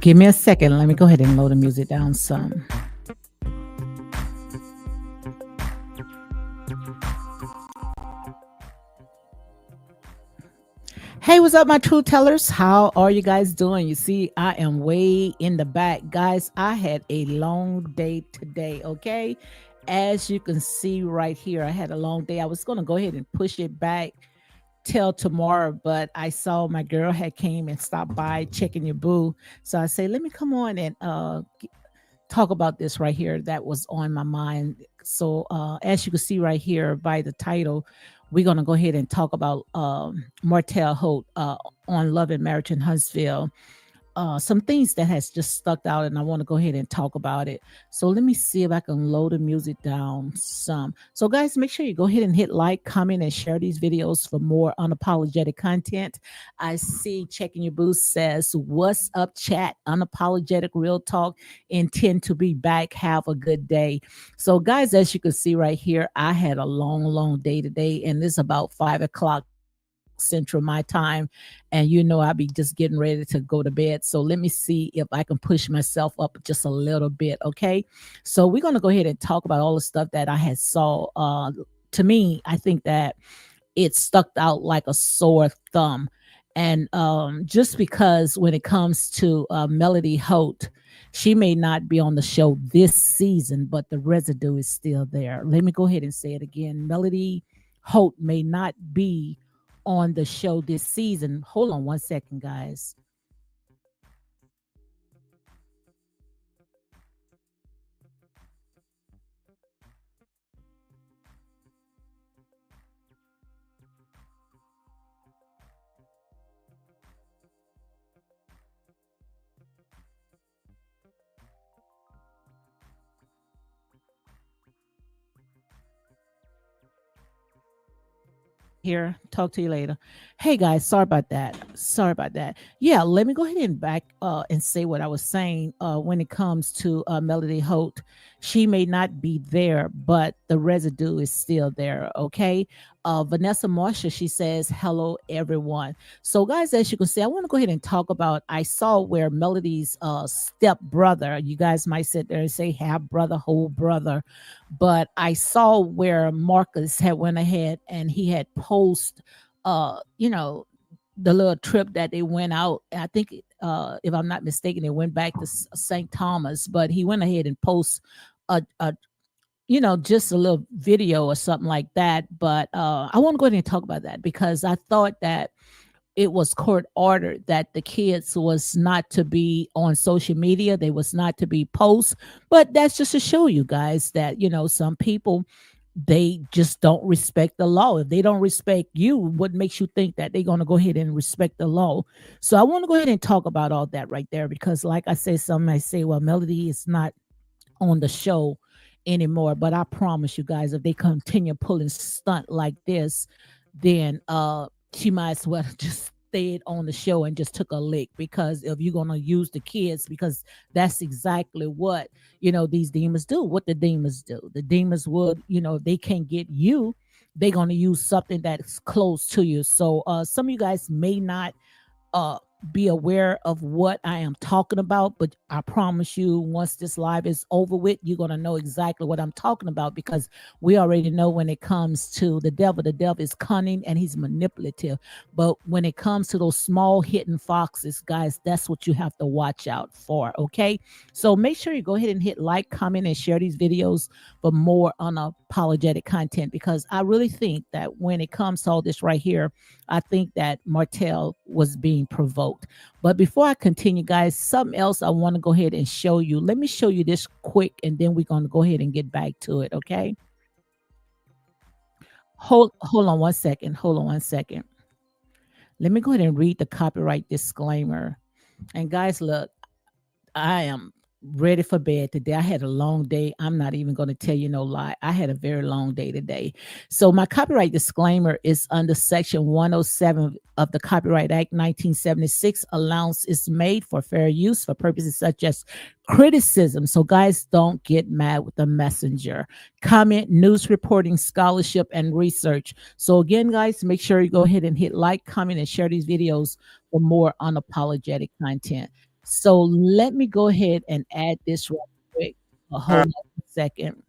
Give me a second. Let me go ahead and load the music down some. Hey, what's up, my true tellers? How are you guys doing? You see, I am way in the back. Guys, I had a long day today, okay? As you can see right here, I had a long day. I was going to go ahead and push it back till tomorrow, but I saw my girl had came and stopped by checking your boo. So I say, let me come on and talk about this right here that was on my mind. So as you can see right here by the title, we're going to go ahead and talk about Martell Holt on Love and Marriage in Huntsville. Some things that has just stuck out, and I want to go ahead and talk about it. So let me see if I can load the music down some. So guys, make sure you go ahead and hit like, comment, and share these videos for more unapologetic content. I see Checking Your Boost says, what's up, chat? Unapologetic Real Talk. Intend to be back. Have a good day. So guys, as you can see right here, I had a long day today, and it's about 5 o'clock Central my time, and I'll be just getting ready to go to bed. So let me see if I can push myself up just a little bit. Okay, so we're going to go ahead and talk about all the stuff that I had saw. To me, I think that it stuck out like a sore thumb, and just because when it comes to Melody Holt, she may not be on the show this season, but the residue is still there. Let me go ahead and say it again. Melody Holt may not be on the show this season. Hold on one second, guys. Here, talk to you later. Hey guys, sorry about that. Yeah, let me go ahead and back and say what I was saying. When it comes to Melody Holt, she may not be there, but the residue is still there. Okay. Vanessa Marsha, she says, hello everyone. So guys, as you can see, I want to go ahead and talk about, I saw where Melody's step brother, you guys might sit there and say half brother, whole brother, but I saw where Marcus had went ahead and he had post the little trip that they went out. I think if I'm not mistaken, they went back to St. Thomas, but he went ahead and post a just a little video or something like that. But I want to go ahead and talk about that because I thought that it was court ordered that the kids was not to be on social media. They was not to be posts. But that's just to show you guys that, some people, they just don't respect the law. If they don't respect you, what makes you think that they're going to go ahead and respect the law? So I want to go ahead and talk about all that right there because like I said, some might say, well, Melody is not on the show anymore. But I promise you guys, if they continue pulling stunt like this, then she might as well just stayed on the show and just took a lick, because if you're gonna use the kids, because that's exactly what these demons do. What the demons do, the demons would, if they can't get you, they're gonna use something that's close to you. So some of you guys may not uh be aware of what I am talking about, but I promise you, once this live is over with, you're gonna know exactly what I'm talking about, because we already know when it comes to the devil is cunning and he's manipulative. But when it comes to those small hidden foxes, guys, that's what you have to watch out for. Okay. So make sure you go ahead and hit like, comment, and share these videos for more unapologetic content, because I really think that when it comes to all this right here, I think that Martell was being provoked. But before I continue, guys, something else I want to go ahead and show you. Let me show you this quick, and then we're going to go ahead and get back to it. Okay. Hold on one second. Hold on one second. Let me go ahead and read the copyright disclaimer. And guys, look, I am ready for bed today. I had a long day. I'm not even going to tell you no lie. I had a very long day today. So my copyright disclaimer is under section 107 of the Copyright Act 1976. Allowance is made for fair use for purposes such as criticism. So guys, don't get mad with the messenger. Comment, news reporting, scholarship, and research. So again, guys, make sure you go ahead and hit like, comment, and share these videos for more unapologetic content. So let me go ahead and add this real quick. Hold on a second.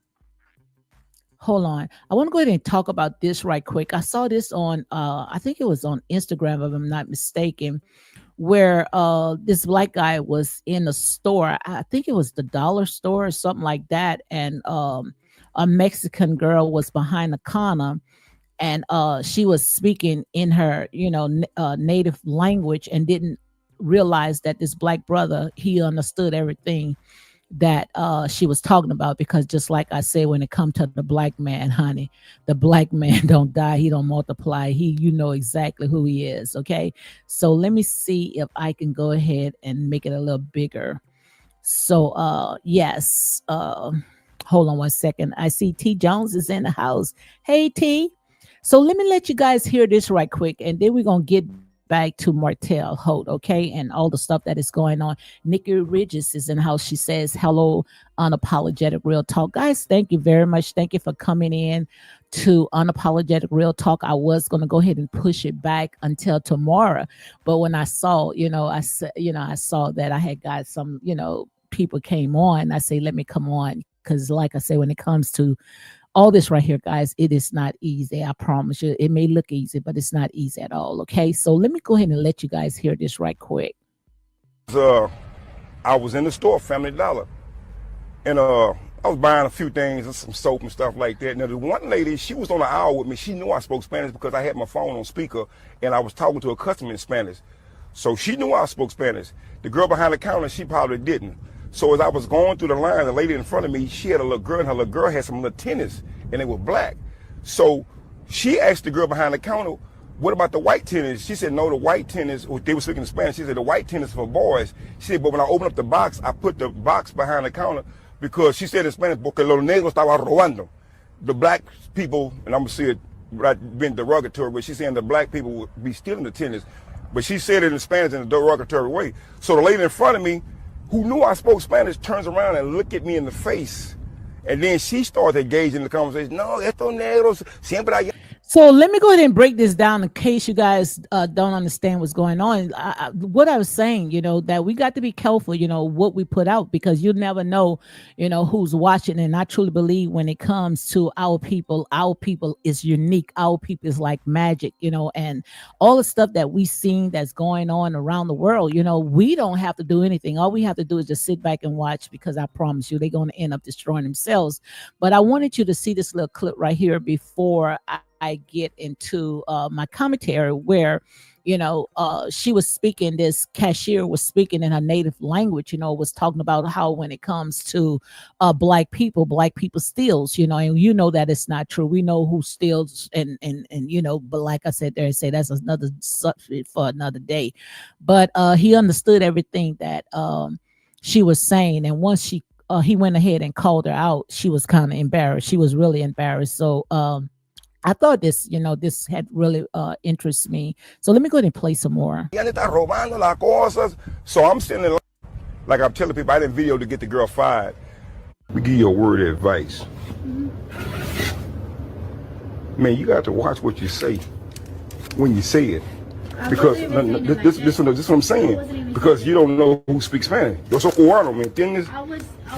Hold on. I want to go ahead and talk about this right quick. I saw this on I think it was on Instagram, if I'm not mistaken, where this black guy was in a store. I think it was the dollar store or something like that, and a Mexican girl was behind the counter, and she was speaking in her native language, and didn't realize that this black brother, he understood everything that she was talking about, because just like I say, when it comes to the black man, honey, the black man don't die, he don't multiply, he, you know exactly who he is. Okay, so let me see if I can go ahead and make it a little bigger. So yes, hold on one second. I see T Jones is in the house. Hey T. So let me let you guys hear this right quick, and then we're gonna get back to Martell Holt, okay, and all the stuff that is going on. Nikki Ridges is in the house. She says, "Hello, unapologetic real talk, guys. Thank you very much. Thank you for coming in to unapologetic real talk. I was gonna go ahead and push it back until tomorrow, but when I saw, I saw that I had got some, people came on. I say, let me come on, because, like I say, when it comes to all this right here, guys, it is not easy. I promise you. It may look easy, but it's not easy at all. Okay. So let me go ahead and let you guys hear this right quick. I was in the store, Family Dollar, and I was buying a few things and some soap and stuff like that. Now, the one lady, she was on the aisle with me. She knew I spoke Spanish because I had my phone on speaker, and I was talking to a customer in Spanish. So she knew I spoke Spanish. The girl behind the counter, she probably didn't. So as I was going through the line, the lady in front of me, she had a little girl, and her little girl had some little tennis, and they were black. So she asked the girl behind the counter, what about the white tennis? She said, no, the white tennis, they were speaking in Spanish. She said, the white tennis for boys. She said, but when I opened up the box, I put the box behind the counter because she said in Spanish, porque los negros estaban robando. The black people, and I'm going to say it right, being derogatory, but she's saying the black people would be stealing the tennis. But she said it in Spanish in a derogatory way. So the lady in front of me, who knew I spoke Spanish, turns around and looked at me in the face. And then she started engaging in the conversation. No, estos negros siempre hay. So let me go ahead and break this down in case you guys don't understand what's going on. What I was saying, that we got to be careful, what we put out, because you never know, who's watching. And I truly believe when it comes to our people is unique. Our people is like magic, and all the stuff that we seen that's going on around the world, we don't have to do anything. All we have to do is just sit back and watch, because I promise you, they're going to end up destroying themselves. But I wanted you to see this little clip right here before I get into my commentary, where she was speaking, this cashier was speaking in her native language, was talking about how when it comes to black people steals, and that it's not true. We know who steals, and but like I said there, and say that's another subject for another day. But he understood everything that she was saying, and once she he went ahead and called her out, she was kind of embarrassed. She was really embarrassed. So I thought this, this had really interested me. So let me go ahead and play some more. Ya le está robando las cosas. So I'm sitting there, like I'm telling people, I didn't video to get the girl fired. We give you a word of advice. Man, you got to watch what you say when you say it. Because this is what I'm saying. Because you don't know who speaks Spanish. Yo soy cubano, ¿me entiendes?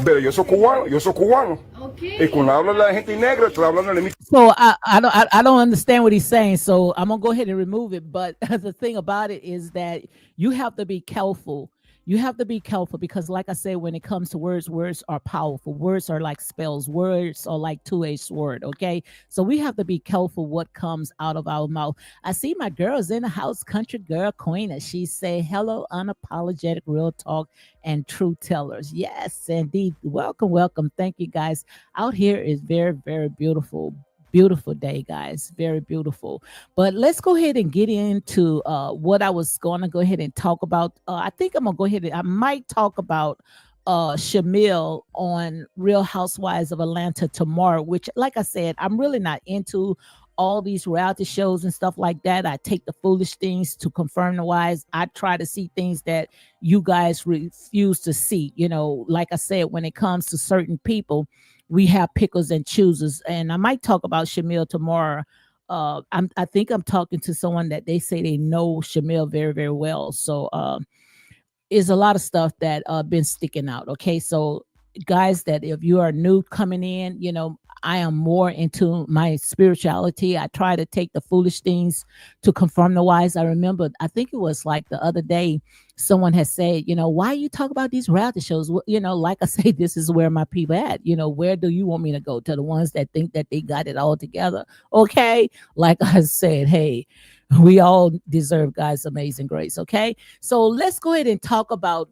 Pero yo soy cubano. Okay. Y cuando habla la gente negra, estoy hablando de mí. So I don't understand what he's saying. So I'm gonna go ahead and remove it. But the thing about it is that you have to be careful. You have to be careful because, like I said, when it comes to words, words are powerful. Words are like spells. Words are like two-edged sword. Okay, so we have to be careful what comes out of our mouth. I see my girls in the house, country girl queen, and she say, "Hello, unapologetic real talk and truth tellers." Yes, indeed. Welcome, welcome. Thank you, guys. Out here is very, very beautiful. Beautiful day, guys. Very beautiful. But let's go ahead and get into what I was going to go ahead and talk about. I think I'm going to go ahead and I might talk about Shamil on Real Housewives of Atlanta tomorrow, which, like I said, I'm really not into all these reality shows and stuff like that. I take the foolish things to confirm the wise. I try to see things that you guys refuse to see. Like I said, when it comes to certain people, we have pickers and choosers, and I might talk about Shamil tomorrow. I think I'm talking to someone that they say they know Shamil very, very well. So is a lot of stuff that been sticking out. Okay, so guys, that if you are new coming in, I am more into my spirituality. I try to take the foolish things to confirm the wise. I remember, I think it was like the other day, someone has said, why you talk about these reality shows? Well, like I say, this is where my people at. Where do you want me to go? To the ones that think that they got it all together. Okay. Like I said, hey, we all deserve God's amazing grace. Okay. So let's go ahead and talk about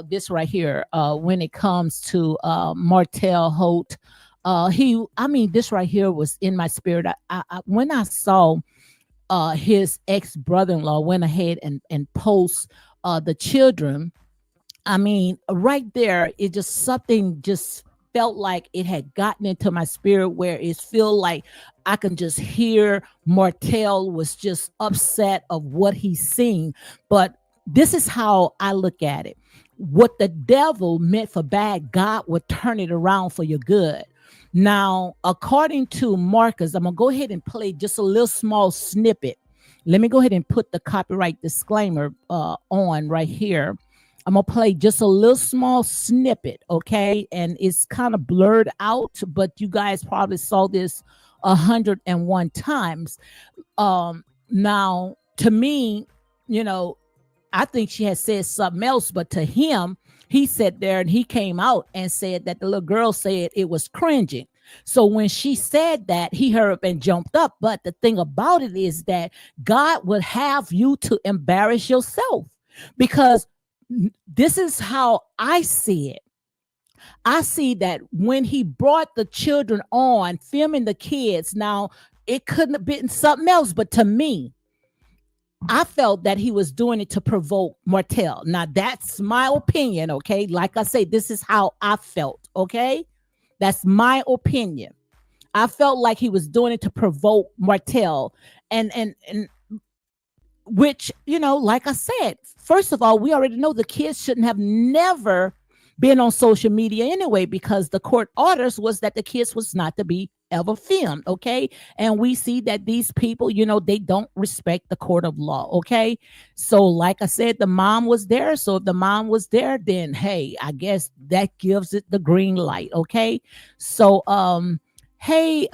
this right here when it comes to Martell Holt. This right here was in my spirit. When I saw his ex brother-in-law went ahead and post the children, right there, it just something just felt like it had gotten into my spirit where it feel like I can just hear Martell was just upset of what he's seen. But this is how I look at it. What the devil meant for bad, God would turn it around for your good. Now, according to Marcus, I'm going to go ahead and play just a little small snippet. Let me go ahead and put the copyright disclaimer on right here. I'm going to play just a little small snippet, okay? And it's kind of blurred out, but you guys probably saw this 101 times. Now, to me, I think she had said something else, but to him, he sat there and he came out and said that the little girl said it was cringing. So when she said that, he hurried up and jumped up. But the thing about it is that God would have you to embarrass yourself, because this is how I see it. I see that when he brought the children on, filming the kids, now it couldn't have been something else, but to me, I felt that he was doing it to provoke Martell. Now, that's my opinion, okay? Like I say, this is how I felt, okay? That's my opinion. I felt like he was doing it to provoke Martell. And which, like I said, first of all, we already know the kids shouldn't have never been on social media anyway, because the court orders was that the kids was not to be ever filmed, okay? And we see that these people, they don't respect the court of law, okay? So like I said, the mom was there. So if the mom was there, then hey, I guess that gives it the green light, okay? So hey,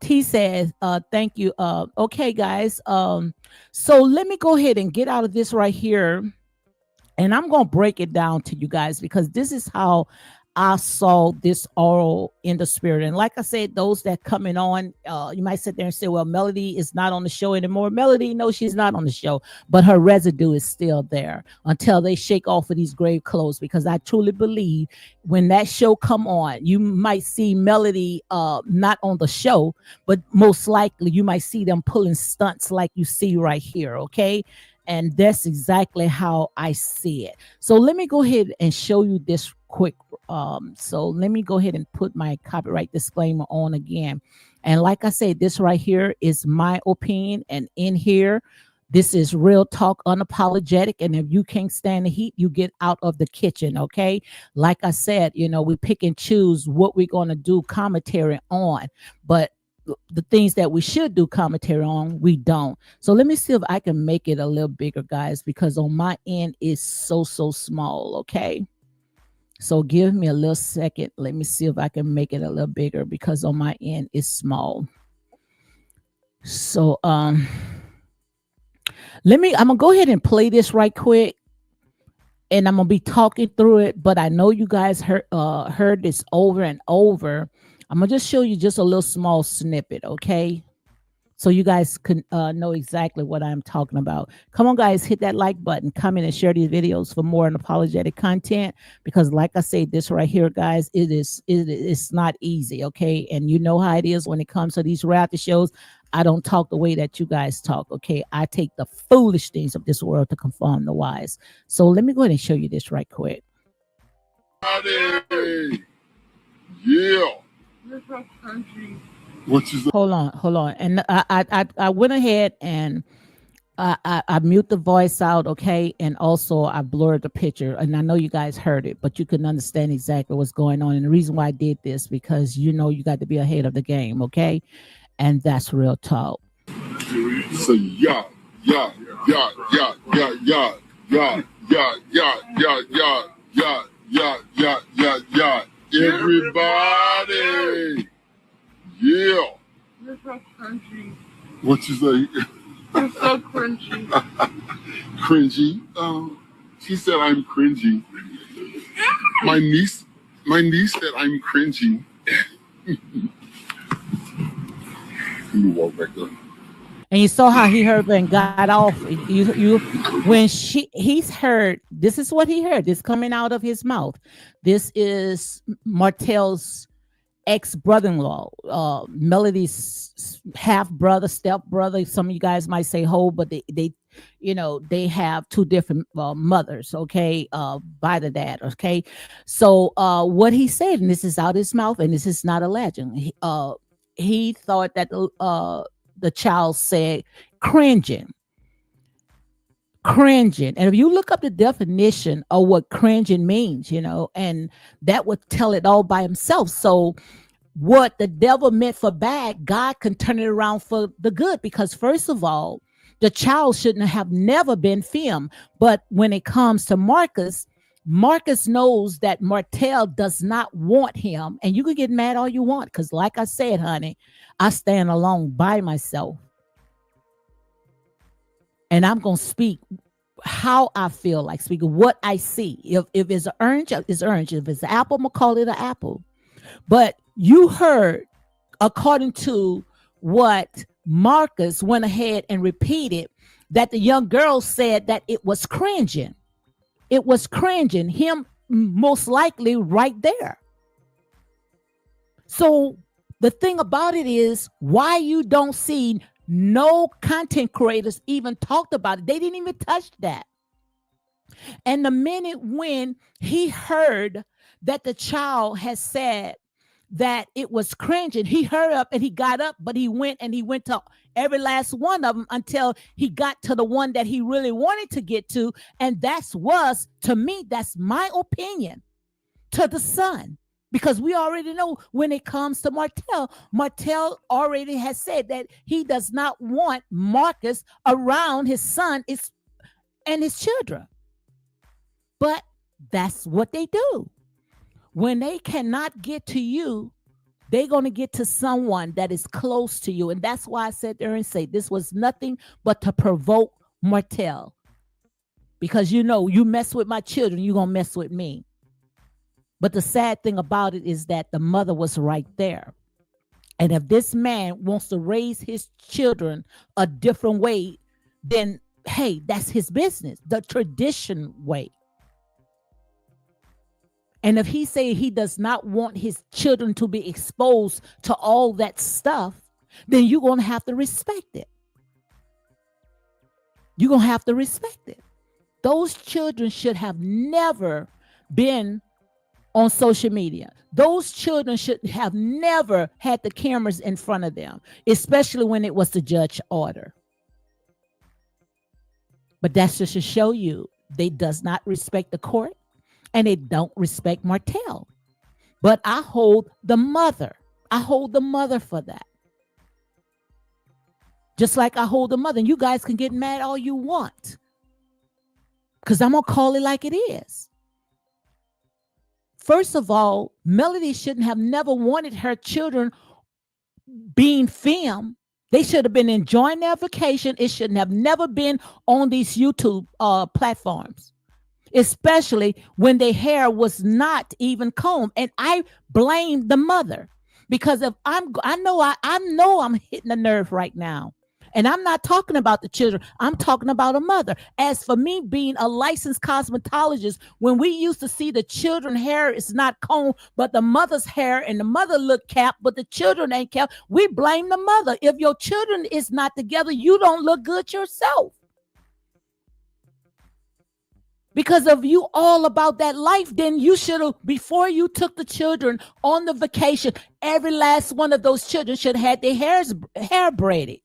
T says, thank you. Okay, guys. So let me go ahead and get out of this right here. And I'm going to break it down to you guys, because this is how I saw this all in the spirit. And like I said, those that coming on, you might sit there and say, well, Melody is not on the show anymore. Melody, no, she's not on the show, but her residue is still there until they shake off of these grave clothes. Because I truly believe when that show come on, you might see Melody not on the show, but most likely you might see them pulling stunts like you see right here, okay? And that's exactly how I see it. So let me go ahead and show you this quick. So let me go ahead and put my copyright disclaimer on again. And like I said, this right here is my opinion. And in here, this is real talk, unapologetic. And if you can't stand the heat, you get out of the kitchen. Okay. Like I said, we pick and choose what we're going to do commentary on. But the things that we should do commentary on, we don't. So let me see if I can make it a little bigger, guys, because on my end it's so small. Okay. So give me a little second. Let me see if I can make it a little bigger because on my end it's small. So I'm gonna go ahead and play this right quick. And I'm gonna be talking through it, but I know you guys heard this over and over. I'm gonna just show you just a little small snippet, okay? So you guys can know exactly what I'm talking about. Come on, guys, hit that like button, comment, and share these videos for more unapologetic content. Because, like I say, this right here, guys, it's not easy, okay? And you know how it is when it comes to these reality shows. I don't talk the way that you guys talk, okay? I take the foolish things of this world to conform the wise. So let me go ahead and show you this right quick. Howdy. Yeah. What you say? Hold on. And I went ahead and I mute the voice out, okay, and also I blurred the picture. And I know you guys heard it, but you couldn't understand exactly what's going on. And the reason why I did this because you got to be ahead of the game, okay, and that's real talk. So yeah. Everybody. Yeah. You're so cringy. What you say? You're so cringy. Cringy. She said I'm cringy. My niece said I'm cringy. You walk back up. And you saw how he heard and got off. When he's heard, this is what he heard. This coming out of his mouth. This is Martell's ex-brother-in-law, Melody's half-brother, step-brother. Some of you guys might say Holt, but they have two different mothers, okay, by the dad, okay. So what he said, and this is out his mouth, and this is not a legend. He thought that the child said cringing. And if you look up the definition of what cringing means, and that would tell it all by himself. So what the devil meant for bad, God can turn it around for the good, because first of all, the child shouldn't have never been filmed. But when it comes to Marcus knows that Martell does not want him. And you can get mad all you want, because like I said, honey, I stand alone by myself. And I'm going to speak how I feel like speaking, what I see. If it's an orange, it's orange. If it's an apple, I'm going to call it an apple. But you heard, according to what Marcus went ahead and repeated, that the young girl said that it was cringing. It was cringing. Him most likely right there. So the thing about it is why you don't see no content creators even talked about it. They didn't even touch that. And the minute when he heard that the child has said that it was cringing, he hurried up and he got up, but he went to every last one of them until he got to the one that he really wanted to get to. And to me, that's my opinion, to the son. Because we already know when it comes to Martell already has said that he does not want Marcus around his son and his children. But that's what they do. When they cannot get to you, they're going to get to someone that is close to you. And that's why I sat there and say this was nothing but to provoke Martell. Because you mess with my children, you're going to mess with me. But the sad thing about it is that the mother was right there. And if this man wants to raise his children a different way, then, hey, that's his business, the tradition way. And if he say he does not want his children to be exposed to all that stuff, then you're going to have to respect it. You're going to have to respect it. Those children should have never been on social media. Those children should have never had the cameras in front of them, especially when it was the judge order. But that's just to show you they does not respect the court and they don't respect Martell. But I hold the mother. I hold the mother for that. Just like I hold the mother. And you guys can get mad all you want, because I'm going to call it like it is. First of all, Melody shouldn't have never wanted her children being filmed. They should have been enjoying their vacation. It shouldn't have never been on these YouTube platforms, especially when their hair was not even combed. And I blame the mother, because if I know I'm hitting a nerve right now. And I'm not talking about the children. I'm talking about a mother. As for me being a licensed cosmetologist, when we used to see the children hair is not combed, but the mother's hair, and the mother look capped, but the children ain't capped, we blame the mother. If your children is not together, you don't look good yourself. Because of you all about that life, then you should have, before you took the children on the vacation, every last one of those children should have had their hair braided.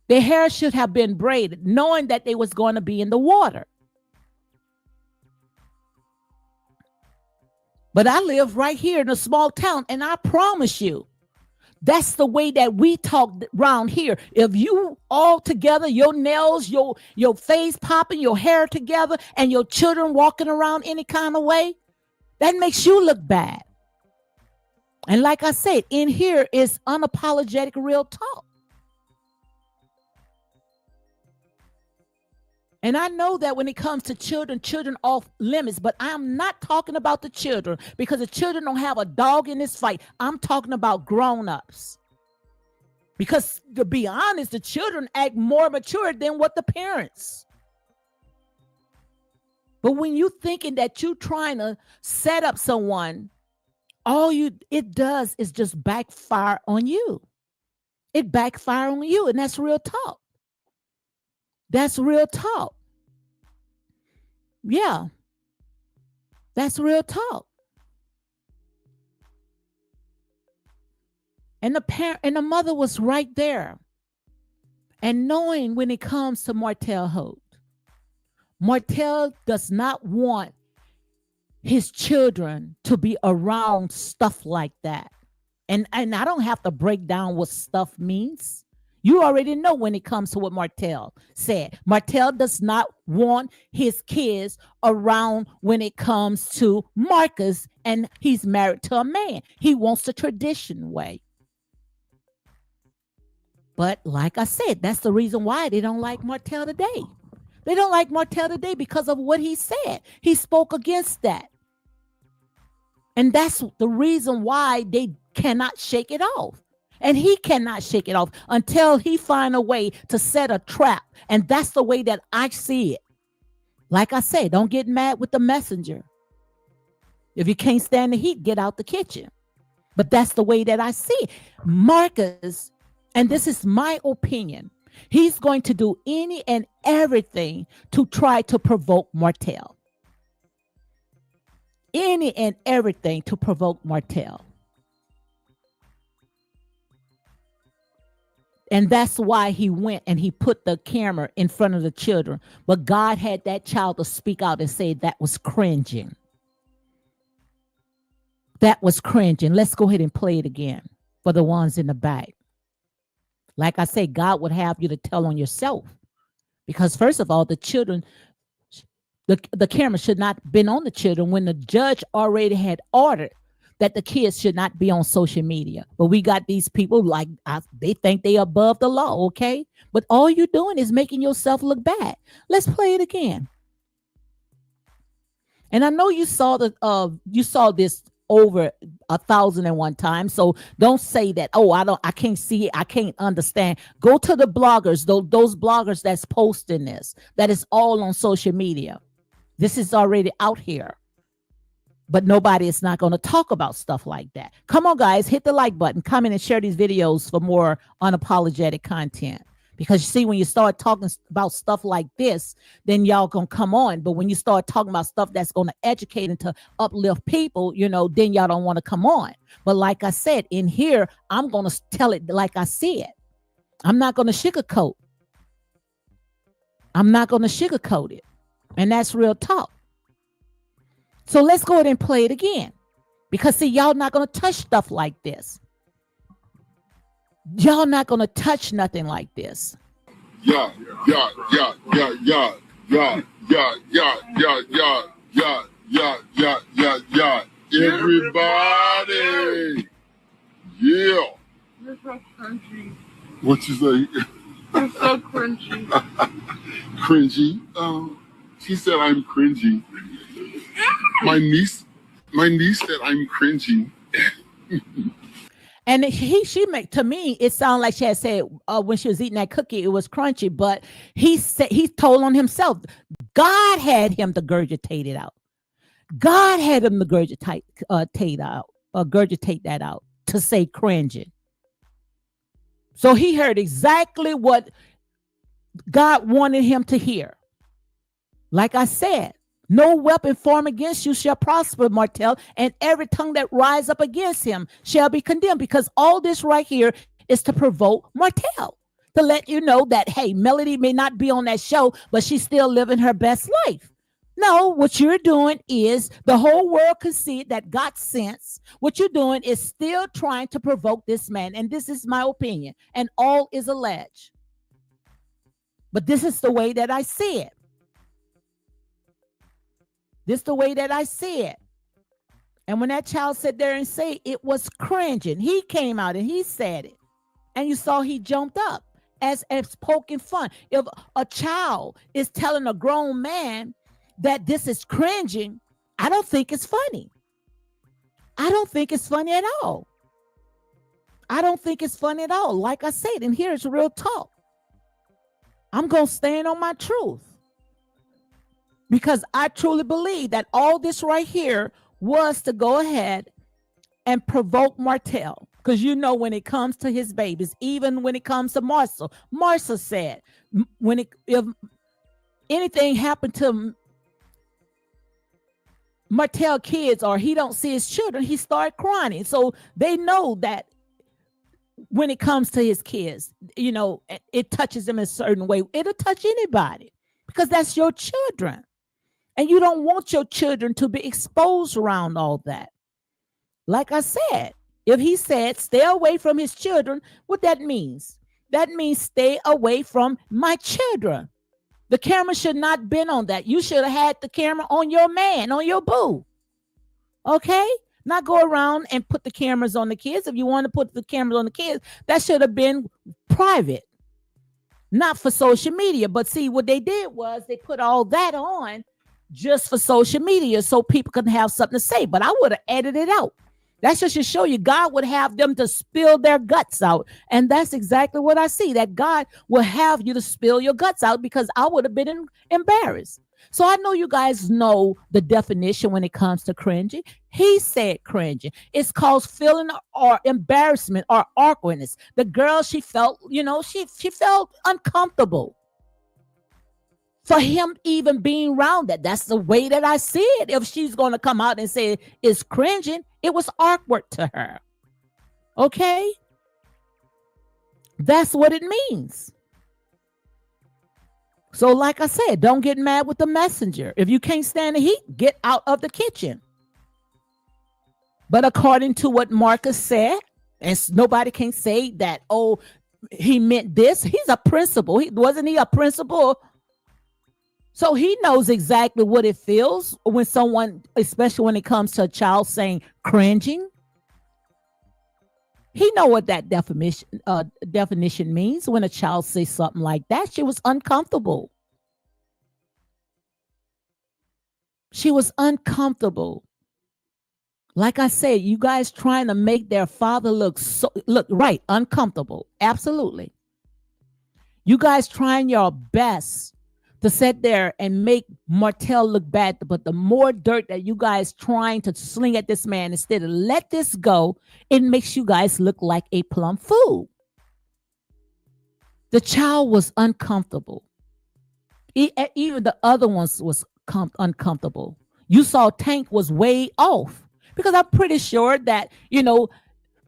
Their hair should have been braided, knowing that they was going to be in the water. But I live right here in a small town, and I promise you, that's the way that we talk around here. If you all together, your nails, your face popping, your hair together, and your children walking around any kind of way, that makes you look bad. And like I said, in here is unapologetic real talk. And I know that when it comes to children off limits, but I'm not talking about the children, because the children don't have a dog in this fight. I'm talking about grown-ups. Because to be honest, the children act more mature than what the parents. But when you thinking that you're trying to set up someone, it does is just backfire on you. It backfire on you, and that's real talk. That's real talk. Yeah. That's real talk. And the mother was right there. And knowing when it comes to Martell Holt, Martell does not want his children to be around stuff like that. And I don't have to break down what stuff means. You already know when it comes to what Martell said. Martell does not want his kids around when it comes to Marcus, and he's married to a man. He wants the tradition way. But like I said, that's the reason why they don't like Martell today. They don't like Martell today because of what he said. He spoke against that. And that's the reason why they cannot shake it off. And he cannot shake it off until he find a way to set a trap. And that's the way that I see it. Like I say, don't get mad with the messenger. If you can't stand the heat, get out the kitchen. But that's the way that I see it. Marcus, and this is my opinion, he's going to do any and everything to try to provoke Martell. Any and everything to provoke Martell. And that's why he went and he put the camera in front of the children. But God had that child to speak out and say that was cringing. That was cringing. Let's go ahead and play it again for the ones in the back. Like I say, God would have you to tell on yourself. Because first of all, the children, the camera should not have been on the children when the judge already had ordered that the kids should not be on social media. But we got these people like they think they above the law, okay? But all you're doing is making yourself look bad. Let's play it again. And I know you saw this over 1,001 times. So don't say that, I can't see it, I can't understand. Go to the bloggers, those bloggers that's posting this, that is all on social media. This is already out here. But nobody is not going to talk about stuff like that. Come on, guys, hit the like button, comment, and share these videos for more unapologetic content. Because you see, when you start talking about stuff like this, then y'all gonna come on. But when you start talking about stuff that's gonna educate and to uplift people, then y'all don't want to come on. But like I said, in here, I'm gonna tell it like I see it. I'm not gonna sugarcoat. I'm not gonna sugarcoat it. And that's real talk. So let's go ahead and play it again. Because see, y'all not gonna touch stuff like this. Y'all not gonna touch nothing like this. Yeah. Everybody. Yeah. You're so cringy. What you say? You're so cringy. Cringy. She said I'm cringy. My niece said I'm cringy. And she made, to me, it sounded like she had said when she was eating that cookie, it was crunchy. But he told on himself. God had him to regurgitate it out. God had him to regurgitate that out to say cringing. So he heard exactly what God wanted him to hear. Like I said, no weapon formed against you shall prosper, Martell, and every tongue that rise up against him shall be condemned. Because all this right here is to provoke Martell, to let you know that, hey, Melody may not be on that show, but she's still living her best life. No, what you're doing is the whole world can see that got sense. What you're doing is still trying to provoke this man. And this is my opinion. And all is alleged. But this is the way that I see it. This is the way that I see it. And when that child sat there and said it was cringing, he came out and he said it. And you saw he jumped up as poking fun. If a child is telling a grown man that this is cringing, I don't think it's funny. I don't think it's funny at all. I don't think it's funny at all. Like I said, and here's real talk. I'm going to stand on my truth. Because I truly believe that all this right here was to go ahead and provoke Martell. Because when it comes to his babies, even when it comes to Marcel said, if anything happened to Martell kids or he don't see his children, he started crying. So they know that when it comes to his kids, it touches them in a certain way. It'll touch anybody because that's your children. And you don't want your children to be exposed around all that. Like I said, if he said stay away from his children, what that means? That means stay away from my children. The camera should not have been on that. You should have had the camera on your man, on your boo. Okay? Not go around and put the cameras on the kids. If you want to put the cameras on the kids, that should have been private, not for social media. But see, what they did was they put all that on just for social media so people can have something to say. But I would have edited it out. That's just to show you God would have them to spill their guts out. And that's exactly what I see, that God will have you to spill your guts out because I would have been embarrassed. So I know you guys know the definition when it comes to cringing. He said cringing. It's called feeling or embarrassment or awkwardness. The girl, she felt, she felt uncomfortable for him even being around that. That's the way that I see it. If she's going to come out and say it's cringing, it was awkward to her. Okay? That's what it means. So like I said, don't get mad with the messenger. If you can't stand the heat, get out of the kitchen. But according to what Marcus said, and nobody can say that, oh, he meant this. He's a principal. Wasn't he a principal? So he knows exactly what it feels when someone, especially when it comes to a child saying cringing. He know what that definition means when a child says something like that. She was uncomfortable. She was uncomfortable. Like I said, you guys trying to make their father look right, uncomfortable. Absolutely. You guys trying your best to sit there and make Martell look bad, but the more dirt that you guys trying to sling at this man instead of let this go, it makes you guys look like a plumb fool. The child was uncomfortable. Even the other ones was uncomfortable. You saw Tank was way off because I'm pretty sure that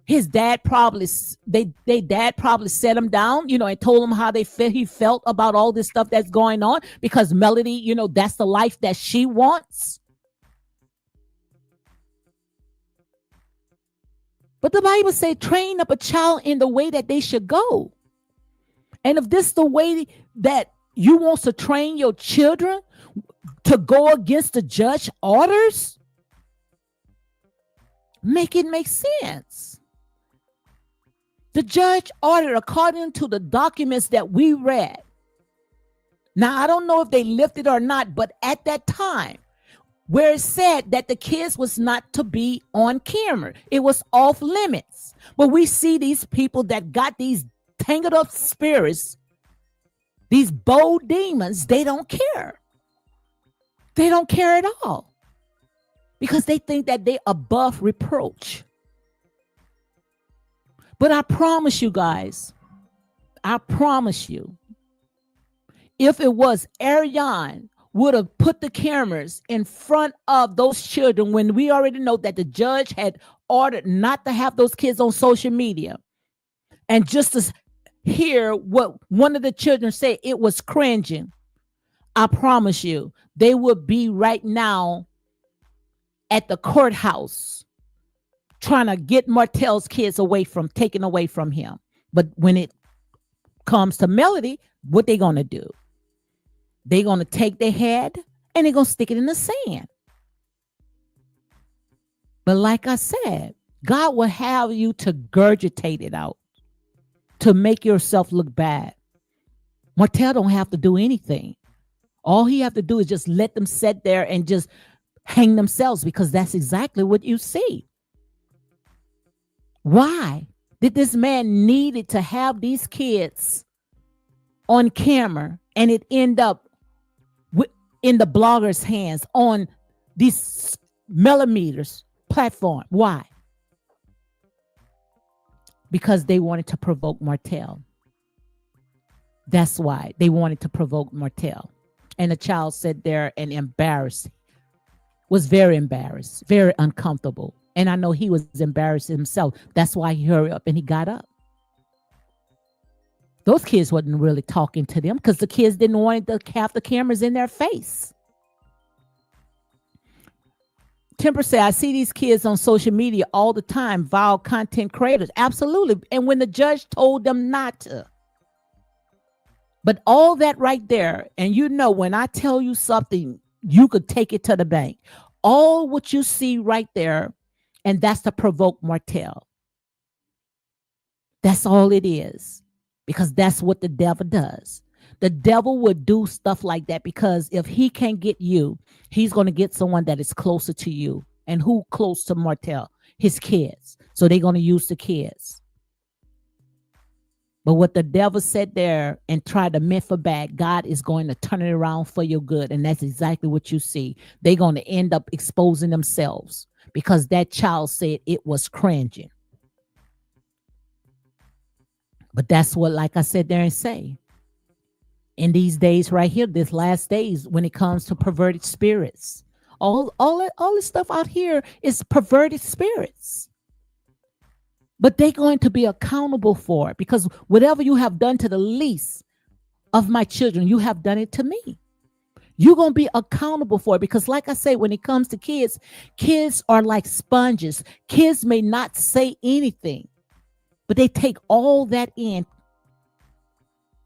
his dad probably they dad probably set him down, and told him how he felt about all this stuff that's going on because Melody, that's the life that she wants. But the Bible say, train up a child in the way that they should go. And if this is the way that you want to train your children to go against the judge orders, make it make sense. The judge ordered according to the documents that we read. Now, I don't know if they lifted or not, but at that time, where it said that the kids was not to be on camera, it was off limits. But we see these people that got these tangled up spirits, these bold demons, they don't care. They don't care at all because they think that they're above reproach. But I promise you guys, I promise you, if it was Ariane would have put the cameras in front of those children when we already know that the judge had ordered not to have those kids on social media, and just to hear what one of the children say, it was cringing. I promise you, they would be right now at the courthouse trying to get Martell's kids taken away from him. But when it comes to Melody, what they gonna do? They're gonna take their head and they're gonna stick it in the sand. But like I said, God will have you to gurgitate it out, to make yourself look bad. Martell don't have to do anything. All he have to do is just let them sit there and just hang themselves, because that's exactly what you see. Why did this man needed to have these kids on camera and it end up in the bloggers' hands on these millimeters platform? Why? Because they wanted to provoke Martell. That's why they wanted to provoke Martell. And the child sat there and was very embarrassed, very uncomfortable. And I know he was embarrassed himself. That's why he hurried up and he got up. Those kids wasn't really talking to them because the kids didn't want to have the cameras in their face. Temper said, I see these kids on social media all the time, vile content creators. Absolutely. And when the judge told them not to. But all that right there, and when I tell you something, you could take it to the bank. All what you see right there, and that's to provoke Martell. That's all it is, because that's what the devil does. The devil would do stuff like that because if he can't get you, he's going to get someone that is closer to you. And who close to Martell? His kids. So they're going to use the kids. But what the devil said there and tried to meant for bad, God is going to turn it around for your good. And that's exactly what you see. They're going to end up exposing themselves because that child said it was cringing. But that's what, like I said there and say, in these days right here, this last days, when it comes to perverted spirits, all this stuff out here is perverted spirits. But they're going to be accountable for it, because whatever you have done to the least of my children, you have done it to me. You're going to be accountable for it, because like I say, when it comes to kids, kids are like sponges. Kids may not say anything, but they take all that in.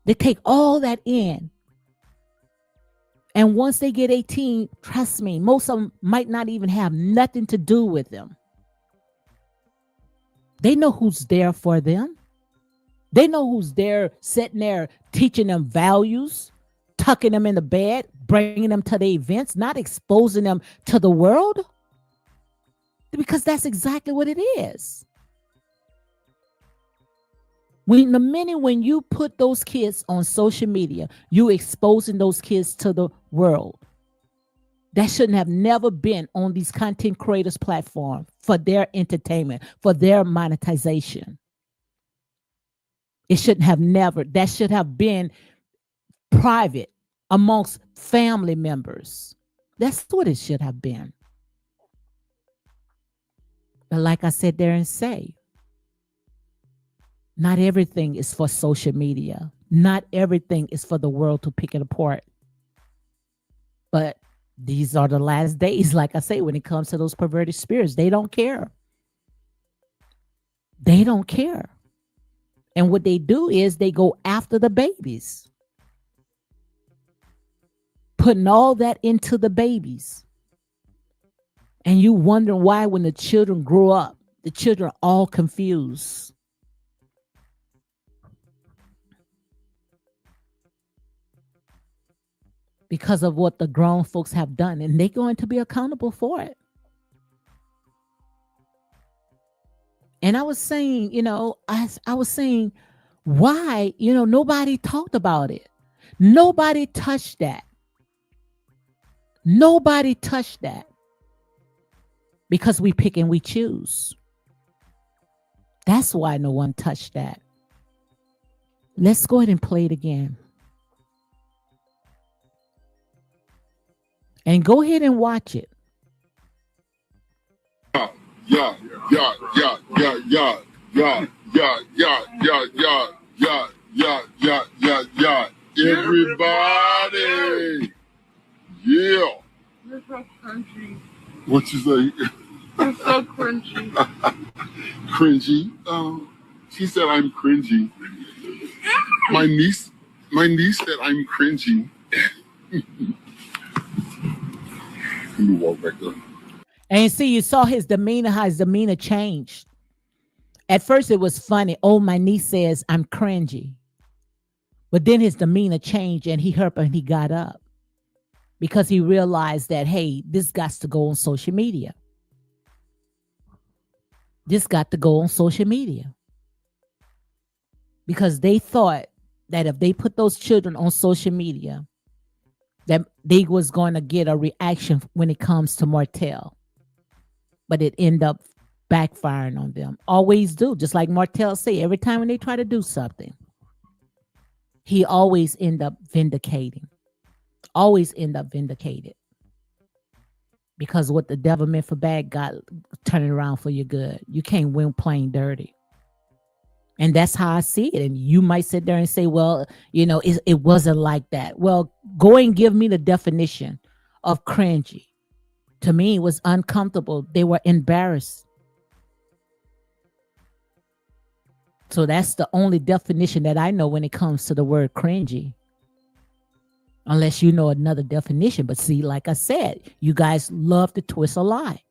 They take all that in. And once they get 18, trust me, most of them might not even have nothing to do with them. They know who's there for them. They know who's there, sitting there, teaching them values, tucking them in the bed, bringing them to the events, not exposing them to the world. Because that's exactly what it is. When you put those kids on social media, you exposing those kids to the world. That shouldn't have never been on these content creators platform for their entertainment, for their monetization. It shouldn't have never, that should have been private amongst family members. That's what it should have been. But like I said there and say, not everything is for social media. Not everything is for the world to pick it apart. But these are the last days, like I say, when it comes to those perverted spirits. They don't care. They don't care. And what they do is they go after the babies, putting all that into the babies. And you wonder why when the children grow up, the children are all confused. Because of what the grown folks have done, and they're going to be accountable for it. And I was saying, I was saying, why, nobody talked about it. Nobody touched that. Nobody touched that. Because we pick and we choose. That's why no one touched that. Let's go ahead and play it again. And go ahead and watch it. Yeah. Everybody. Yeah. You're so cringy. What you say? You're so cringy. Cringy. She said I'm cringy. My niece said I'm cringy. Let me walk back there. And see, you saw his demeanor, how his demeanor changed. At first, it was funny. Oh, my niece says I'm cringy. But then his demeanor changed and he hurt and he got up. Because he realized that, hey, this got to go on social media. This got to go on social media. Because they thought that if they put those children on social media, that they was going to get a reaction when it comes to Martell. But it ended up backfiring on them. Always do. Just like Martell say, every time when they try to do something, he always end up vindicating. Always end up vindicated. Because what the devil meant for bad, God turning around for your good. You can't win playing dirty. And that's how I see it. And you might sit there and say, well, it wasn't like that. Well, go and give me the definition of cringy. To me, it was uncomfortable. They were embarrassed. So that's the only definition that I know when it comes to the word cringy. Unless you know another definition. But see, like I said, you guys love to twist a lie.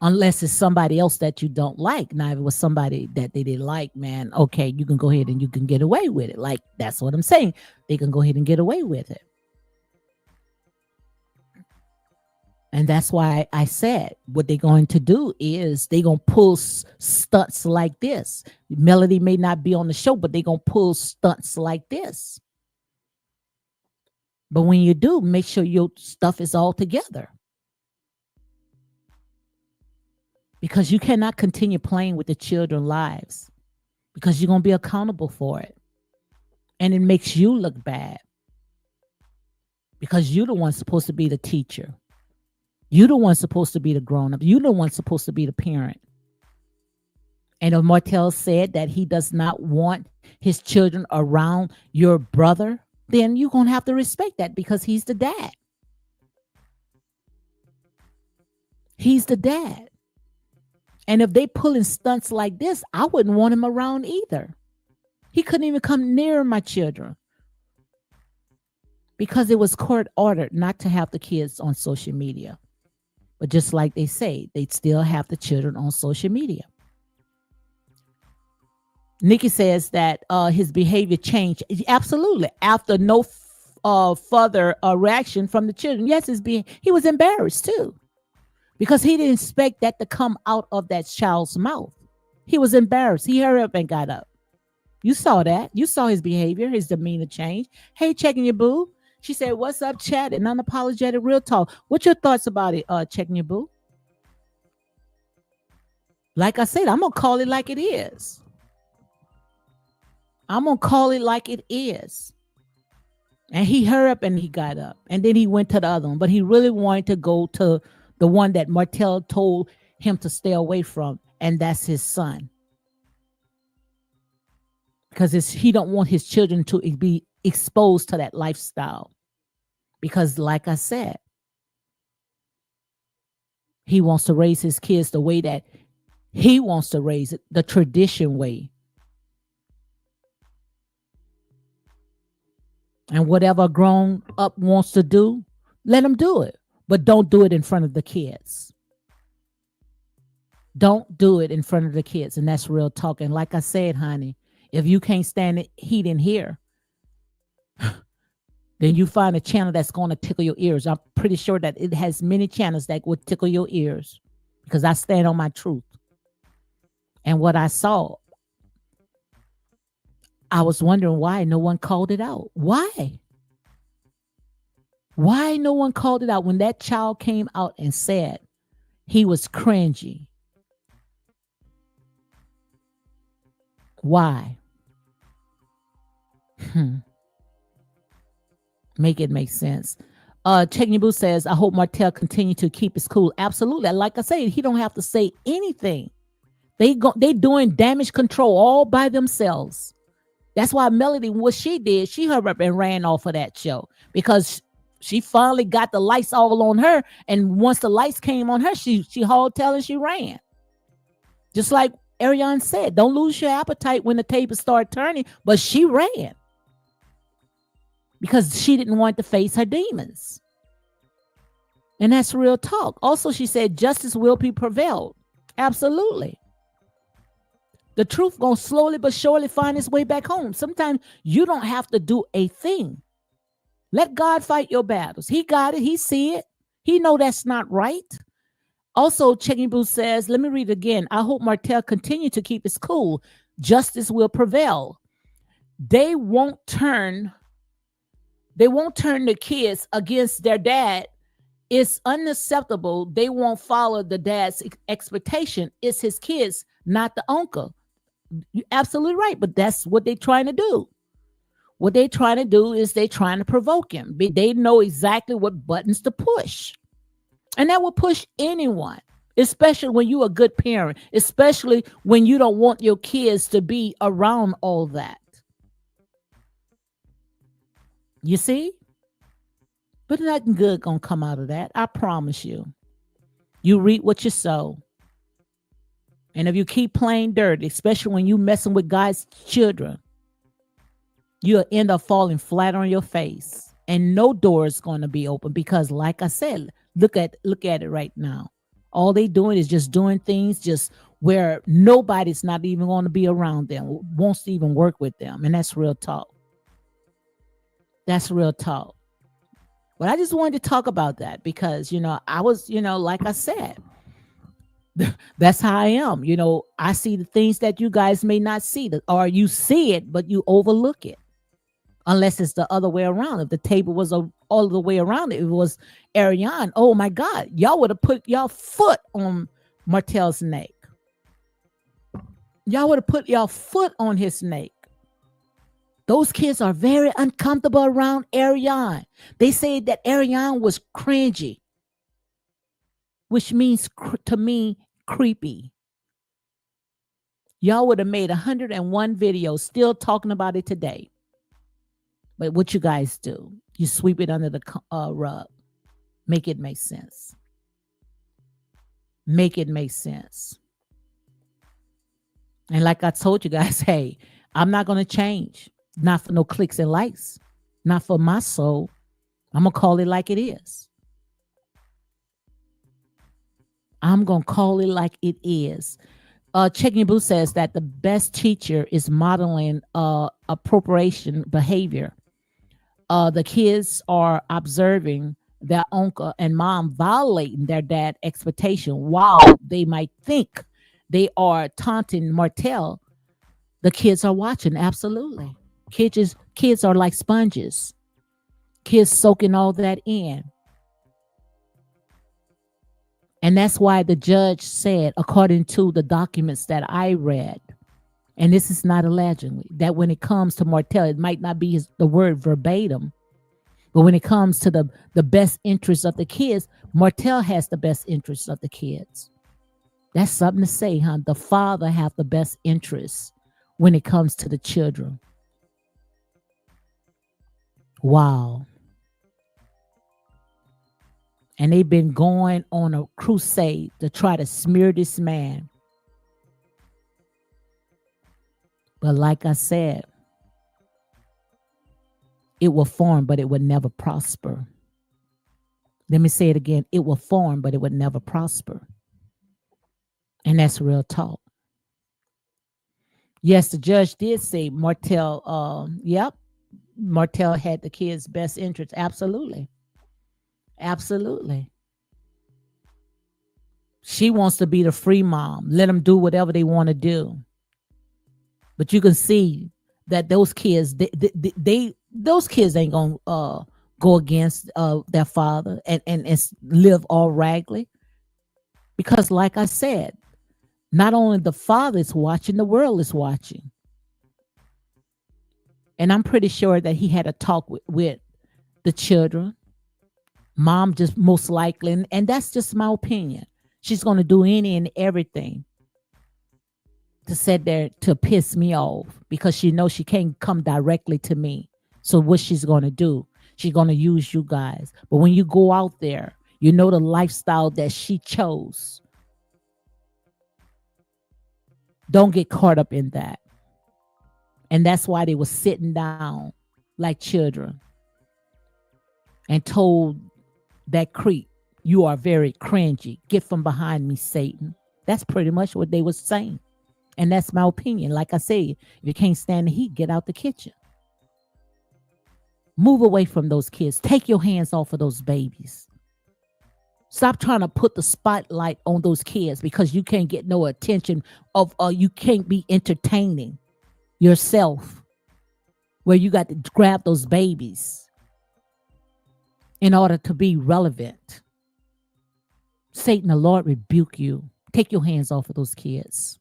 Unless it's somebody else that you don't like. Now, if it was somebody that they didn't like, man, okay, you can go ahead and you can get away with it. Like, that's what I'm saying. They can go ahead and get away with it. And that's why I said what they're going to do is they're going to pull stunts like this. Melody may not be on the show, but they're going to pull stunts like this. But when you do, make sure your stuff is all together. Because you cannot continue playing with the children's lives. Because you're going to be accountable for it. And it makes you look bad. Because you're the one supposed to be the teacher. You're the one supposed to be the grown-up. You're the one supposed to be the parent. And if Martell said that he does not want his children around your brother, then you're going to have to respect that because he's the dad. He's the dad. And if they pulling stunts like this, I wouldn't want him around either. He couldn't even come near my children. Because it was court ordered not to have the kids on social media. But just like they say, they still have the children on social media. Nikki says that his behavior changed. Absolutely. After no further reaction from the children. Yes, he was embarrassed too. Because he didn't expect that to come out of that child's mouth. He was embarrassed. He hurried up and got up. You saw that. You saw his behavior, his demeanor change. Hey, checking your boo. She said, what's up, chat? And Unapologetic RealTalk. What's your thoughts about it, checking your boo? Like I said, I'm going to call it like it is. I'm gonna call it like it is. And he hurried up and he got up. And then he went to the other one. But he really wanted to go to the one that Martell told him to stay away from. And that's his son. Because he don't want his children to be exposed to that lifestyle. Because like I said, he wants to raise his kids the way that he wants to raise it, the tradition way. And whatever a grown up wants to do, let them do it. But don't do it in front of the kids. Don't do it in front of the kids. And that's real talk. And like I said, honey, if you can't stand the heat in here, then you find a channel that's going to tickle your ears. I'm pretty sure that it has many channels that would tickle your ears because I stand on my truth. And what I saw, I was wondering why no one called it out. Why? Why no one called it out when that child came out and said he was cringy? Why? Make it make sense. Checking Boo says, I hope Martell continue to keep his cool. Absolutely. Like I say, he don't have to say anything. They doing damage control all by themselves. That's why Melody, what she did, she hurried up and ran off of that show because she finally got the lights all on her. And once the lights came on her, she hauled tail and she ran. Just like Ariane said, don't lose your appetite when the tables start turning. But she ran because she didn't want to face her demons. And that's real talk. Also, she said justice will be prevailed. Absolutely. The truth gonna slowly but surely find its way back home. Sometimes you don't have to do a thing. Let God fight your battles. He got it. He see it. He know that's not right. Also, Checking Boo says, let me read it again. I hope Martell continue to keep his cool. Justice will prevail. They won't turn the kids against their dad. It's unacceptable. They won't follow the dad's expectation. It's his kids, not the uncle. You're absolutely right, but that's what they're trying to do. What they're trying to do is they're trying to provoke him. They know exactly what buttons to push. And that will push anyone, especially when you're a good parent, especially when you don't want your kids to be around all that. You see? But nothing good gonna come out of that. I promise you. You reap what you sow. And if you keep playing dirty, especially when you messing with God's children, you'll end up falling flat on your face. And no door is going to be open because, like I said, look at it right now. All they doing is just doing things just where nobody's not even going to be around them, wants to even work with them. And that's real talk. That's real talk. But I just wanted to talk about that because, I was, like I said, that's how I am. I see the things that you guys may not see, or you see it, but you overlook it. Unless it's the other way around. If the table was all the way around, it was Ariane. Oh my God, y'all would have put y'all foot on Martell's neck. Y'all would have put y'all foot on his neck. Those kids are very uncomfortable around Ariane. They say that Ariane was cringy, which means to me creepy. Y'all would have made 101 videos still talking about it today. But what you guys do, you sweep it under the rug. Make it make sense. Make it make sense. And like I told you guys, hey, I'm not going to change. Not for no clicks and likes. Not for my soul. I'm going to call it like it is. I'm going to call it like it is. Checking Boo says that the best teacher is modeling appropriation behavior. The kids are observing their uncle and mom violating their dad's expectation while they might think they are taunting Martell. The kids are watching. Absolutely. Kids are like sponges. Kids soaking all that in. And that's why the judge said, according to the documents that I read, And this is not allegedly. That when it comes to Martell, it might not be the word verbatim, but when it comes to the best interests of the kids, Martell has the best interests of the kids. That's something to say, huh? The father have the best interests when it comes to the children. Wow. And they've been going on a crusade to try to smear this man. But like I said, it will form, but it would never prosper. Let me say it again. It will form, but it would never prosper. And that's real talk. Yes, the judge did say Martell, yep, Martell had the kids' best interest. Absolutely. Absolutely. She wants to be the free mom. Let them do whatever they want to do. But you can see that those kids, those kids ain't gonna go against their father and live all raggedy. Because, like I said, not only the father is watching, the world is watching. And I'm pretty sure that he had a talk with the children. Mom just most likely, and that's just my opinion. She's going to do any and everything to sit there to piss me off because she knows she can't come directly to me. So what she's going to do, she's going to use you guys. But when you go out there, you know the lifestyle that she chose. Don't get caught up in that. And that's why they were sitting down like children and told that creep, you are very cringy. Get from behind me, Satan. That's pretty much what they were saying. And that's my opinion. Like I say, if you can't stand the heat, get out the kitchen. Move away from those kids. Take your hands off of those babies. Stop trying to put the spotlight on those kids because you can't get no attention of you can't be entertaining yourself where you got to grab those babies in order to be relevant. Satan, the Lord rebuke you. Take your hands off of those kids.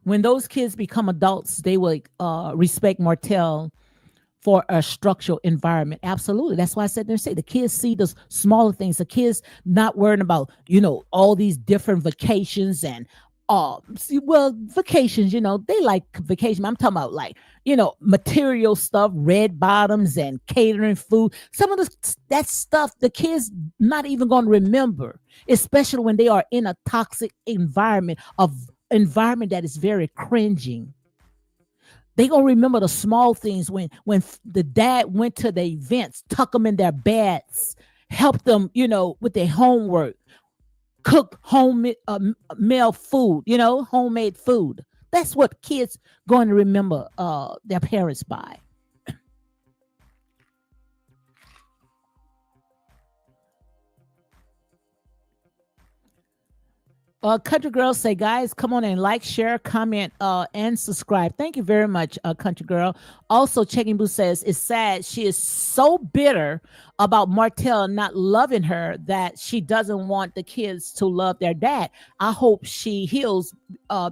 When those kids become adults, they will respect Martell for a structural environment. Absolutely. That's why I said there, say the kids see the smaller things. The kids not worrying about, all these different vacations and vacations, they like vacation. I'm talking about like, material stuff, red bottoms and catering food. Some of that stuff the kids not even going to remember, especially when they are in a toxic environment that is very cringing. They gonna remember the small things when the dad went to the events, tuck them in their beds, help them, with their homework, cook homemade food, homemade food. That's what kids going to remember their parents by. Country Girl say, guys, come on and like, share, comment, and subscribe. Thank you very much, Country Girl. Also, Checking Boo says, it's sad. She is so bitter about Martell not loving her that she doesn't want the kids to love their dad. I hope she heals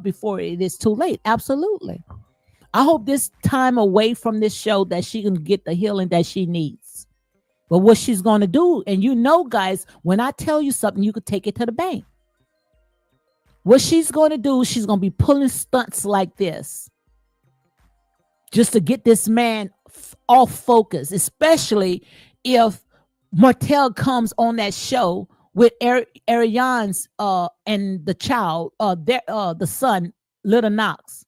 before it is too late. Absolutely. I hope this time away from this show that she can get the healing that she needs. But what she's going to do, and guys, when I tell you something, you could take it to the bank. What she's going to do, she's going to be pulling stunts like this just to get this man off focus, especially if Martell comes on that show with Ariane's and the child, the son, Little Knox.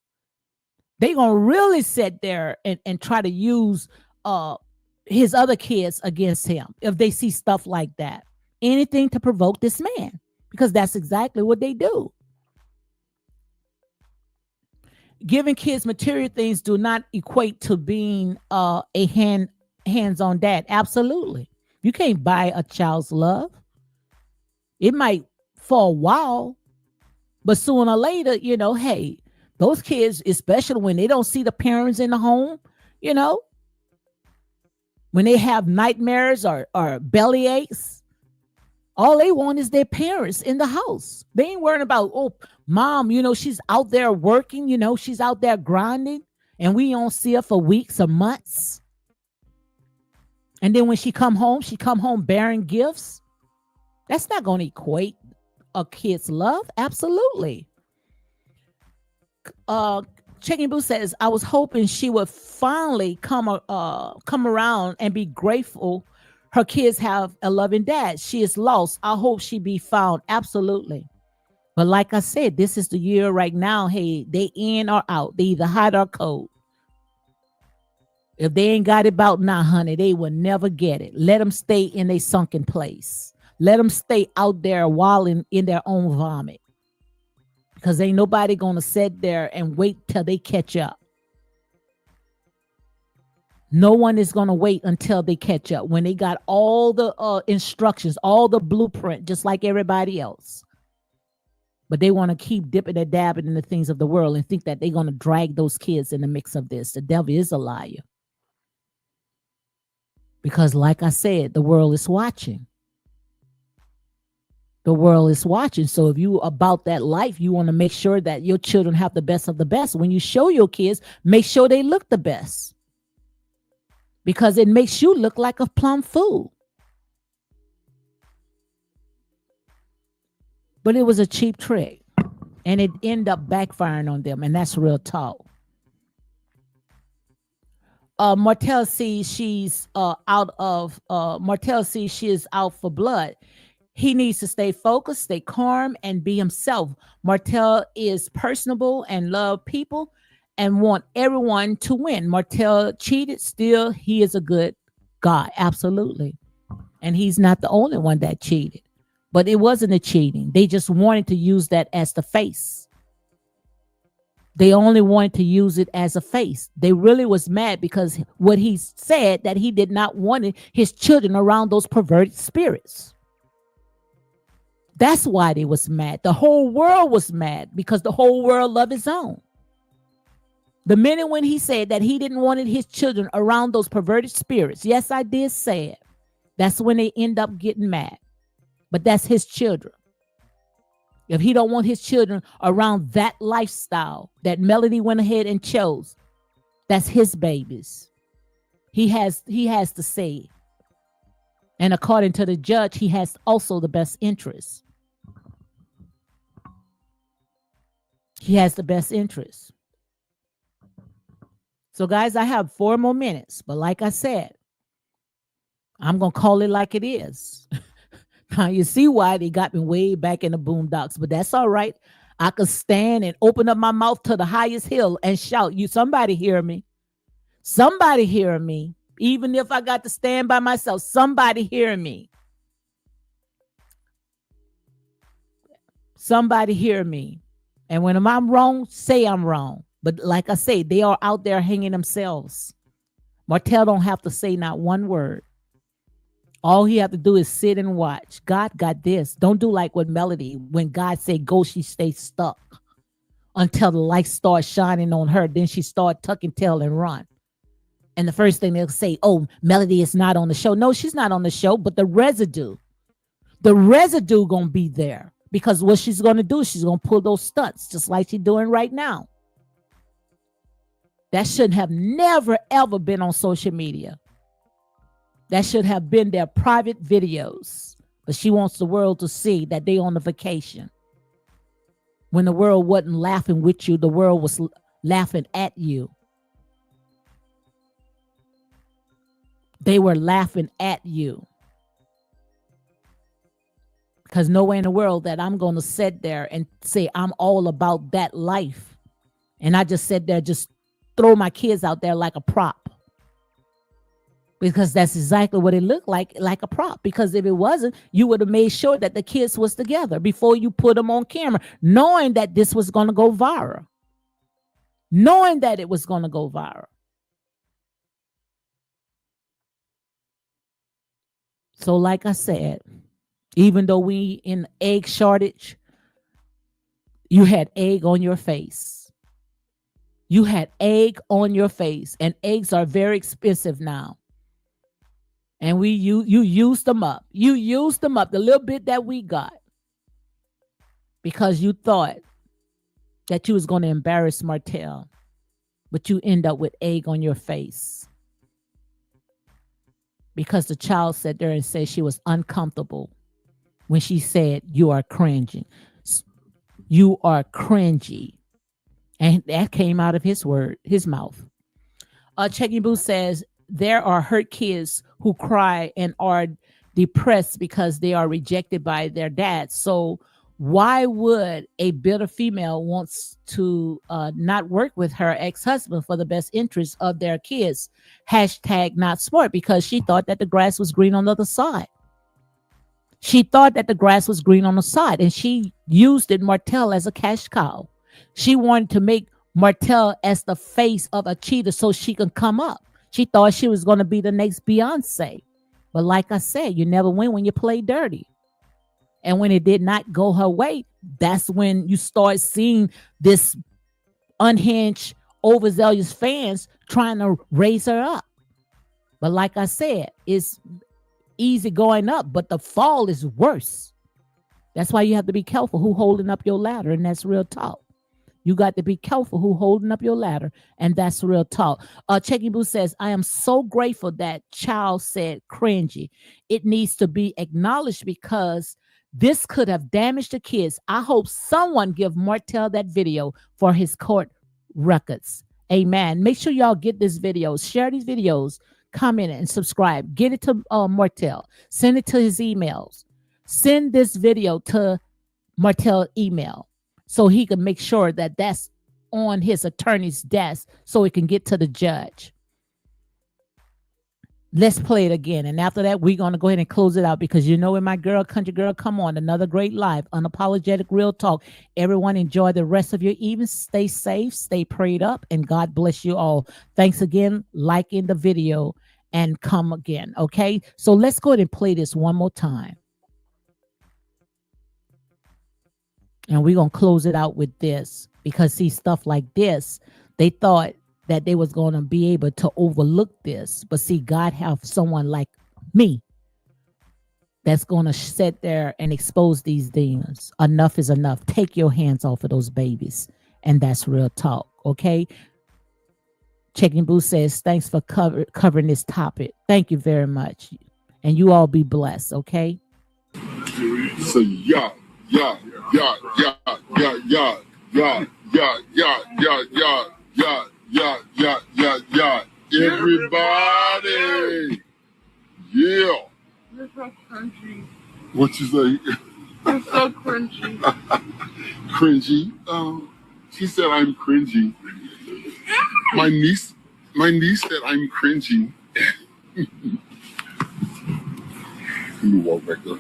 They're going to really sit there and try to use his other kids against him if they see stuff like that. Anything to provoke this man, because that's exactly what they do. Giving kids material things do not equate to being a hands-on dad. Absolutely. You can't buy a child's love. It might for a while, but sooner or later, hey, those kids, especially when they don't see the parents in the home, when they have nightmares or belly aches, All they want is their parents in the house. They ain't worrying about, oh, mom, she's out there working, she's out there grinding, and we don't see her for weeks or months. And then when she come home bearing gifts. That's not going to equate a kid's love. Absolutely. Chicken Boo says, I was hoping she would finally come around and be grateful her kids have a loving dad. She is lost. I hope she be found. Absolutely. But like I said, this is the year right now. Hey, they in or out. They either hot or cold. If they ain't got it about now, honey, they will never get it. Let them stay in a sunken place. Let them stay out there wallowing in their own vomit. Because ain't nobody going to sit there and wait till they catch up. No one is going to wait until they catch up when they got all the instructions, all the blueprint, just like everybody else. But they want to keep dipping and dabbing in the things of the world and think that they're going to drag those kids in the mix of this. The devil is a liar. Because like I said, the world is watching. The world is watching. So if you about that life, you want to make sure that your children have the best of the best. When you show your kids, make sure they look the best. Because it makes you look like a plum fool. But it was a cheap trick. And it ended up backfiring on them. And that's real talk. Martell sees she's Martell sees she is out for blood. He needs to stay focused, stay calm, and be himself. Martell is personable and love people and want everyone to win. Martell cheated, still he is a good guy, absolutely. And he's not the only one that cheated. But it wasn't a cheating. They just wanted to use that as the face. They only wanted to use it as a face. They really was mad because what he said that he did not want his children around those perverted spirits. That's why they was mad. The whole world was mad because the whole world loved his own. The minute when he said that he didn't want his children around those perverted spirits, yes, I did say it. That's when they end up getting mad. But that's his children. If he don't want his children around that lifestyle that Melody went ahead and chose, that's his babies. He has to say. And according to the judge, he has also the best interest. He has the best interest. So guys, I have 4 more minutes. But like I said, I'm going to call it like it is. Now you see why they got me way back in the boondocks, but that's all right. I could stand and open up my mouth to the highest hill and shout, you somebody hear me. Somebody hear me. Even if I got to stand by myself, somebody hear me. Somebody hear me. And when I'm wrong, say I'm wrong. But like I say, they are out there hanging themselves. Martell don't have to say not one word. All he have to do is sit and watch. God got this. Don't do like with Melody. When God said go, she stays stuck until the light starts shining on her. Then she start tucking tail and run. And the first thing they'll say, oh, Melody is not on the show. No, she's not on the show, but the residue gonna be there. Because what she's gonna do, she's gonna pull those stunts just like she's doing right now. That shouldn't have never, ever been on social media. That should have been their private videos. But she wants the world to see that they on a vacation. When the world wasn't laughing with you, the world was laughing at you. They were laughing at you. Because nowhere in the world that I'm going to sit there and say I'm all about that life. And I just sit there, just throw my kids out there like a prop. Because that's exactly what it looked like a prop. Because if it wasn't, you would have made sure that the kids was together before you put them on camera, knowing that this was going to go viral. Knowing that it was going to go viral. So like I said, even though we in egg shortage, you had egg on your face. You had egg on your face. And eggs are very expensive now. And you used them up. You used them up, the little bit that we got, because you thought that you was going to embarrass Martell, but you end up with egg on your face because the child sat there and said she was uncomfortable when she said, "You are cringing. You are cringy." And that came out of his mouth. Checking Boo says there are hurt kids who cry and are depressed because they are rejected by their dads. So why would a bitter female wants to not work with her ex-husband for the best interest of their kids? Hashtag not smart, because she thought that the grass was green on the other side. She thought that the grass was green on the side, and she used Martell as a cash cow. She wanted to make Martell as the face of a cheater so she can come up. She thought she was going to be the next Beyonce. But like I said, you never win when you play dirty. And when it did not go her way, that's when you start seeing this unhinged, overzealous fans trying to raise her up. But like I said, it's easy going up, but the fall is worse. That's why you have to be careful who holding up your ladder, and that's real talk. You got to be careful who holding up your ladder, and that's real talk. Checky Boo says, I am so grateful that child said cringy. It needs to be acknowledged because this could have damaged the kids. I hope someone give Martell that video for his court records. Amen. Make sure y'all get this video. Share these videos. Comment and subscribe. Get it to Martell. Send it to his emails. Send this video to Martell email so he can make sure that that's on his attorney's desk so it can get to the judge. Let's play it again. And after that, we're going to go ahead and close it out because you know when my girl, country girl, come on. Another great live, unapologetic real talk. Everyone enjoy the rest of your evening. Stay safe, stay prayed up, and God bless you all. Thanks again. Liking the video and come again. Okay. So let's go ahead and play this one more time. And we're going to close it out with this because see, stuff like this, they thought that they was going to be able to overlook this. But see, God have someone like me that's going to sit there and expose these demons. Enough is enough. Take your hands off of those babies. And that's real talk. Okay. Checking Boo says, thanks for covering this topic. Thank you very much. And you all be blessed. Okay. So yeah. Everybody. Yeah. You're so cringy. What you say? You're so cringy. Cringy? She said I'm cringy. My niece said I'm cringy. You walk back there.